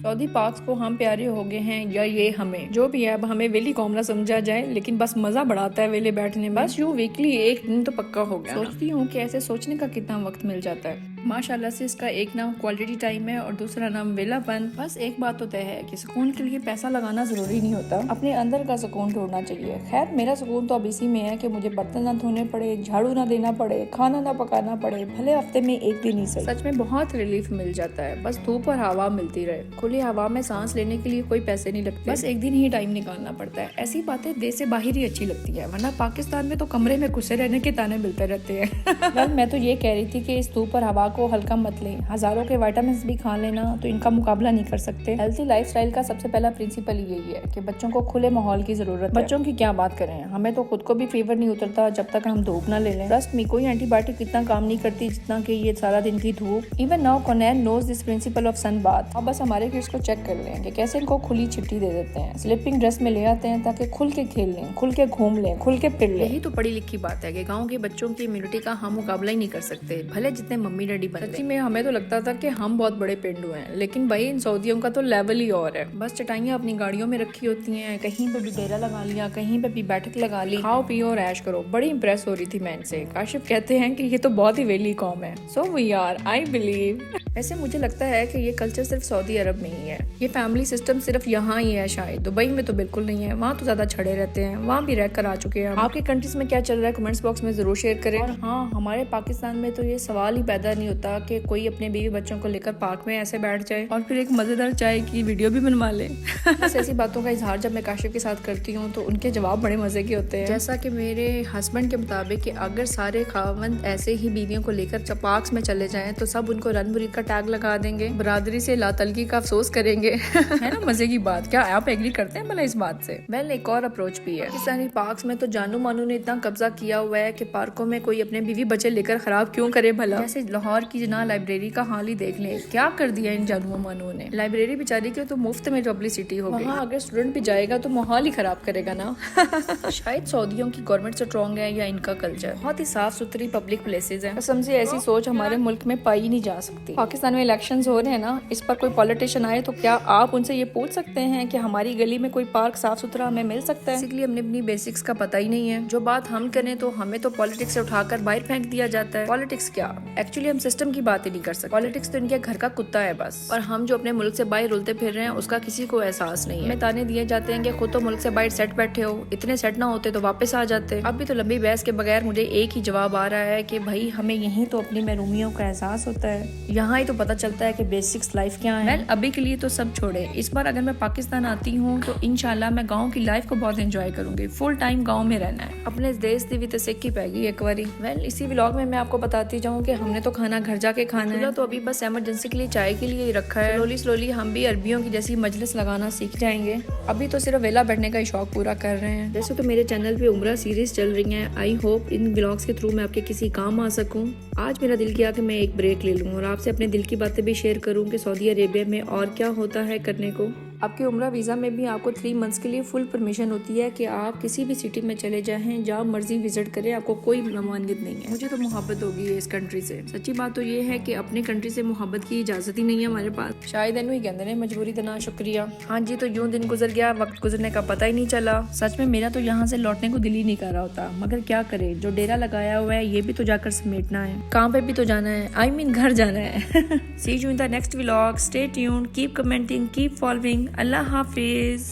Saudi parks को हम प्यारे हो गए हैं या ये हमें, जो भी है अब हमें वेली कॉम ना समझा जाए, लेकिन बस मजा बढ़ाता है वेले बैठने में। बस यूँ वीकली एक दिन तो पक्का हो गया। सोचती हूँ कि ऐसे सोचने का कितना वक्त मिल जाता है। माशाल्लाह से इसका एक नाम क्वालिटी टाइम है और दूसरा नाम वेलापन। बस एक बात तो तय है कि सुकून के लिए पैसा लगाना जरूरी नहीं होता, अपने अंदर का सुकून ढूंढना चाहिए। खैर मेरा सुकून तो अब इसी में है कि मुझे बर्तन ना धोने पड़े, झाड़ू ना देना पड़े, खाना ना पकाना पड़े, भले हफ्ते में एक दिन ही सही। सच में बहुत रिलीफ मिल जाता है। बस धूप और हवा मिलती रहे, खुली हवा में सांस लेने के लिए कोई पैसे नहीं लगते, बस एक दिन ही टाइम निकालना पड़ता है। ऐसी बातें देश से बाहर ही अच्छी लगती है, वरना पाकिस्तान में तो कमरे में घुसे रहने के ताने मिलते रहते हैं। मैं तो ये कह रही थी कि इस धूप और हवा को हल्का मत लें, हजारों के विटामिन भी खा लेना तो इनका मुकाबला नहीं कर सकते। हेल्थी लाइफस्टाइल का सबसे पहला प्रिंसिपल यही है कि बच्चों को खुले माहौल की जरूरत है। बच्चों की क्या बात करें, हमें तो खुद को भी फीवर नहीं उतरता जब तक हम धूप ना ले लें। ट्रस्ट मी, कोई एंटीबायोटिक इतना काम नहीं करती जितना कि ये सारा दिन की धूप। Even now Connor knows this principle of sun bath. अब बस हमारे किड्स को चेक कर लें कि कैसे इनको खुली छिट्टी दे देते हैं, स्लीपिंग ड्रेस में ले आते हैं ताकि खुल के खेल लें, खुल के घूम लें, खुल के फिर लें। यही तो पढ़ी लिखी बात है कि गाँव के बच्चों की इम्यूनिटी का हम मुकाबला ही नहीं कर सकते, भले जितने मम्मी डैडी बन। सच्ची में हमें तो लगता था कि हम बहुत बड़े पेंडू हैं, लेकिन भाई इन सऊदियों का तो लेवल ही और है। बस चटाइयाँ अपनी गाड़ियों में रखी होती हैं, कहीं पे भी डेरा लगा लिया, कहीं पे भी बैठक लगा ली, खाओ पियो और ऐश करो। बड़ी इंप्रेस हो रही थी मैं इनसे। काशिफ कहते हैं कि ये तो बहुत ही वेली कौम है। So we are, I believe. वैसे मुझे लगता है कि ये कल्चर सिर्फ सऊदी अरब में ही है, ये फैमिली सिस्टम सिर्फ यहाँ ही है शायद। दुबई में तो बिल्कुल नहीं है, वहाँ तो ज्यादा छड़े रहते हैं, वहाँ भी रह कर आ चुके हैं। आपके कंट्रीज में क्या चल रहा है कमेंट्स बॉक्स में जरूर शेयर करें। और हाँ, हमारे पाकिस्तान में तो ये सवाल ही पैदा नहीं होता कि कोई अपने बीवी बच्चों को लेकर पार्क में ऐसे बैठ जाए और फिर एक मजेदार चाय की वीडियो भी बनवा ले। ऐसी बातों का इजहार जब मैं काशिफ के साथ करती हूँ तो उनके जवाब बड़े मजे के होते हैं। जैसा कि मेरे हस्बैंड के मुताबिक कि अगर सारे खावंद ऐसे ही बीवियों को लेकर पार्क में चले जाएं तो सब उनको रन मुरीद का टैग लगा देंगे, बरादरी से लातलगी का अफसोस करेंगे। है ना मजे की बात। क्या आप एग्री करते हैं भला इस बात से? वेल, एक और अप्रोच भी है। पाकिस्तानी पार्क्स में तो जानू मानू ने इतना कब्जा किया हुआ है कि पार्कों में कोई अपने बीवी बच्चे लेकर खराब क्यों करे भला। जैसे लाहौर की जना लाइब्रेरी का हाल ही देख ले, क्या कर दिया इन जानू मानू ने। लाइब्रेरी बेचारी की तो मुफ्त में पब्लिसिटी हो गई। वहाँ अगर स्टूडेंट भी जाएगा तो माहौल ही खराब करेगा ना। शायद सऊदियों की गवर्नमेंट स्ट्रॉन्ग है या इनका कल्चर। बहुत ही साफ सुथरी पब्लिक प्लेसेस हैं। कसम से ऐसी सोच हमारे मुल्क में पाई नहीं जा सकती। पाकिस्तान में इलेक्शंस हो रहे हैं ना, इस पर कोई पॉलिटिशियन आए तो क्या आप उनसे ये पूछ सकते हैं कि हमारी गली में कोई पार्क साफ सुथरा हमें मिल सकता है? इसलिए हमने अपनी बेसिक्स का पता ही नहीं है। जो बात हम करें तो हमें तो पॉलिटिक्स से उठाकर बाहर फेंक दिया जाता है। पॉलिटिक्स क्या, एक्चुअली हम सिस्टम की बात ही नहीं कर सकते। पॉलिटिक्स तो इनके घर का कुत्ता है बस, और हम जो अपने मुल्क से बाहर रुलते फिर रहे हैं उसका किसी को एहसास नहीं है। हमें ताने दिए जाते हैं कि खुद तो मुल्क से बाहर सेट बैठे हो, इतने सेट ना होते तो वापस आ जाते। अब भी तो लंबी बहस के बगैर मुझे एक ही जवाब आ रहा है कि भाई हमें यहीं तो अपनी महरूमियों का एहसास होता है, यहाँ ही तो पता चलता है कि बेसिक्स लाइफ क्या है। अभी के लिए तो सब छोड़े, इस बार अगर मैं पाकिस्तान आती हूँ तो इंशाल्लाह मैं गाँव की लाइफ को बहुत एंजॉय करूंगी। फुल टाइम गाँव में रहना है। अपने देश दी भी तो सिक्की पैगी एक बारी। वेल, इसी व्लॉग में मैं आपको बताती जाऊँ कि हमने तो खाना घर जाके खाना है, तो अभी बस इमरजेंसी के लिए चाय के लिए ही रखा है। स्लोली हम भी अरबियों की जैसी मजलिस लगाना सीख जाएंगे। अभी तो सिर्फ वेला बैठने का ही शौक पूरा कर रहे हैं। वैसे तो मेरे चैनल पे उम्रा सीरीज चल रही है। आई होप इन व्लॉग्स के थ्रू मैं आपके किसी काम आ सकूं। आज मेरा दिल किया कि मैं एक ब्रेक ले लूं और आपसे अपने दिल की बातें भी शेयर करूं कि सऊदी अरेबिया में और क्या होता है करने को। आपके उम्रा वीज़ा में भी आपको 3 मंथ्स के लिए फुल परमिशन होती है कि आप किसी भी सिटी में चले जाएं, जहाँ मर्जी विजिट करें, आपको कोई ममानियत नहीं है। मुझे तो मोहब्बत होगी है इस कंट्री से। सच्ची बात तो ये है कि अपनी कंट्री से मोहब्बत की इजाज़त ही नहीं है हमारे पास। शायद इनू ही कहते हैं मजबूरी तो ना शुक्रिया। हाँ जी, तो यूँ दिन गुजर गया, वक्त गुजरने का पता ही नहीं चला। सच में मेरा तो यहाँ से लौटने को दिल ही नहीं कर रहा होता, मगर क्या करे, जो डेरा लगाया हुआ है ये भी तो जाकर समेटना है, काम पे भी तो जाना है, आई मीन घर जाना है। See you in the next vlog. Stay tuned, keep commenting, keep following. अल्लाह हाफिज।